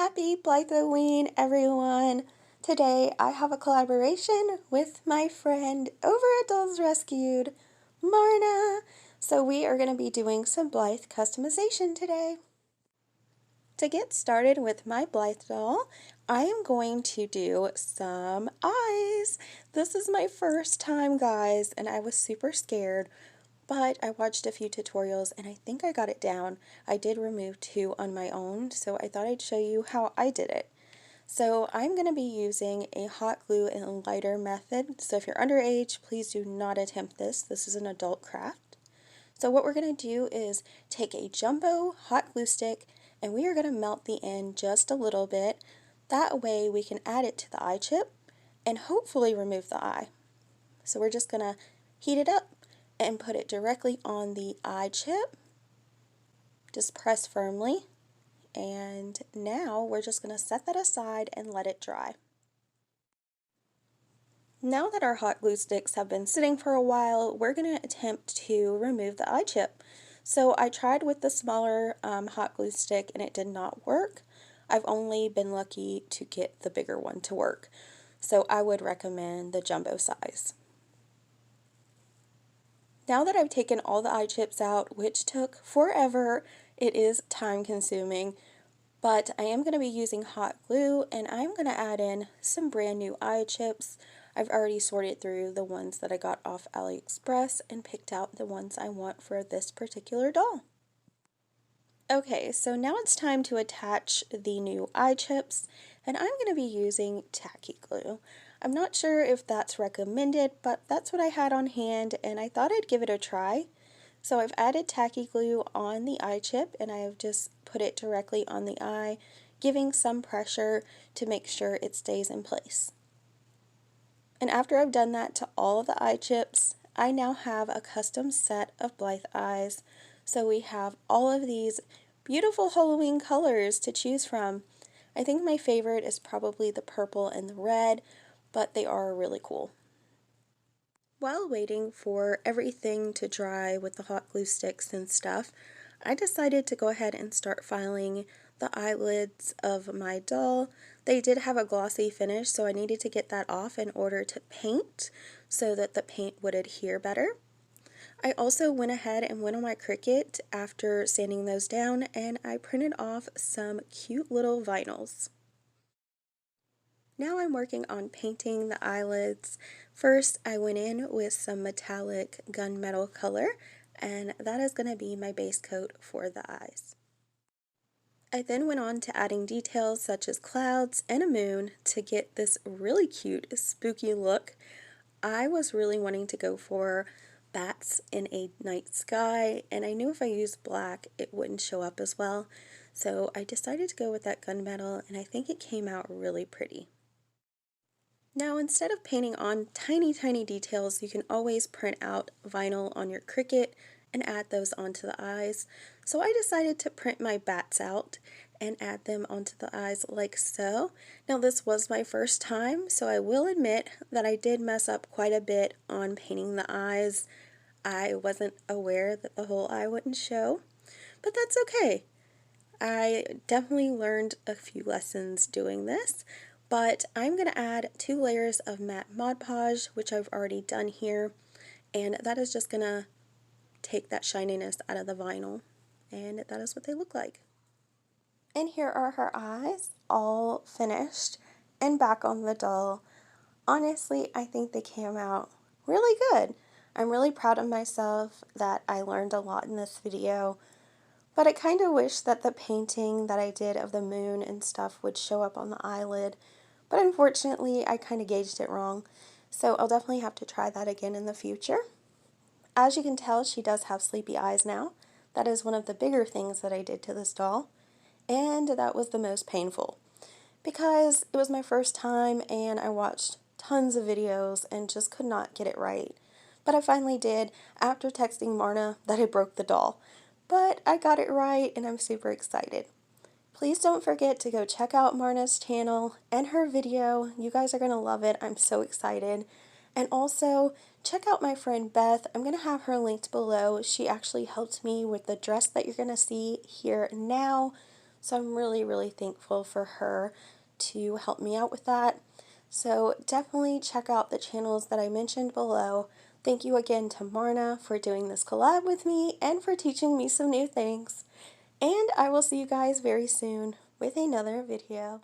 Happy BlytheOWeen, everyone! Today I have a collaboration with my friend over at Dolls Rescued, Marna. So we are going to be doing some Blythe customization today. To get started with my Blythe doll, I am going to do some eyes. This is my first time, guys, and I was super scared. But I watched a few tutorials and I think I got it down. I did remove 2 on my own, so I thought I'd show you how I did it. So I'm going to be using a hot glue and lighter method. So if you're underage, please do not attempt this. This is an adult craft. So what we're going to do is take a jumbo hot glue stick and we are going to melt the end just a little bit. That way we can add it to the eye chip and hopefully remove the eye. So we're just going to heat it up and put it directly on the eye chip. Just press firmly, and now we're just going to set that aside and let it dry. Now that our hot glue sticks have been sitting for a while, we're going to attempt to remove the eye chip. So I tried with the smaller hot glue stick and it did not work. I've only been lucky to get the bigger one to work. So I would recommend the jumbo size. Now that I've taken all the eye chips out, which took forever, it is time consuming, but I am going to be using hot glue and I'm going to add in some brand new eye chips. I've already sorted through the ones that I got off AliExpress and picked out the ones I want for this particular doll. Okay, so now it's time to attach the new eye chips, and I'm going to be using tacky glue. I'm not sure if that's recommended, but that's what I had on hand and I thought I'd give it a try. So I've added tacky glue on the eye chip and I have just put it directly on the eye, giving some pressure to make sure it stays in place. And after I've done that to all of the eye chips, I now have a custom set of Blythe eyes. So we have all of these beautiful Halloween colors to choose from. I think my favorite is probably the purple and the red, but they are really cool. While waiting for everything to dry with the hot glue sticks and stuff, I decided to go ahead and start filing the eyelids of my doll. They did have a glossy finish, so I needed to get that off in order to paint so that the paint would adhere better. I also went ahead and went on my Cricut after sanding those down and I printed off some cute little vinyls. Now I'm working on painting the eyelids. First, I went in with some metallic gunmetal color, and that is going to be my base coat for the eyes. I then went on to adding details such as clouds and a moon to get this really cute, spooky look. I was really wanting to go for bats in a night sky, and I knew if I used black, it wouldn't show up as well. So I decided to go with that gunmetal, and I think it came out really pretty. Now, instead of painting on tiny details, you can always print out vinyl on your Cricut and add those onto the eyes. So I decided to print my bats out and add them onto the eyes like so. Now, this was my first time, so I will admit that I did mess up quite a bit on painting the eyes. I wasn't aware that the whole eye wouldn't show, but that's okay. I definitely learned a few lessons doing this. But I'm going to add 2 layers of matte Mod Podge, which I've already done here, and that is just going to take that shininess out of the vinyl, and that is what they look like. And here are her eyes, all finished and back on the doll. Honestly, I think they came out really good. I'm really proud of myself that I learned a lot in this video, but I kind of wish that the painting that I did of the moon and stuff would show up on the eyelid. But unfortunately, I kind of gauged it wrong, so I'll definitely have to try that again in the future. As you can tell, she does have sleepy eyes now. That is one of the bigger things that I did to this doll, and that was the most painful because it was my first time and I watched tons of videos and just could not get it right. But I finally did after texting Marna that I broke the doll. But I got it right and I'm super excited. Please don't forget to go check out Marna's channel and her video. You guys are going to love it. I'm so excited. And also, check out my friend Beth. I'm going to have her linked below. She actually helped me with the dress that you're going to see here now. So I'm really, really thankful for her to help me out with that. So definitely check out the channels that I mentioned below. Thank you again to Marna for doing this collab with me and for teaching me some new things. And I will see you guys very soon with another video.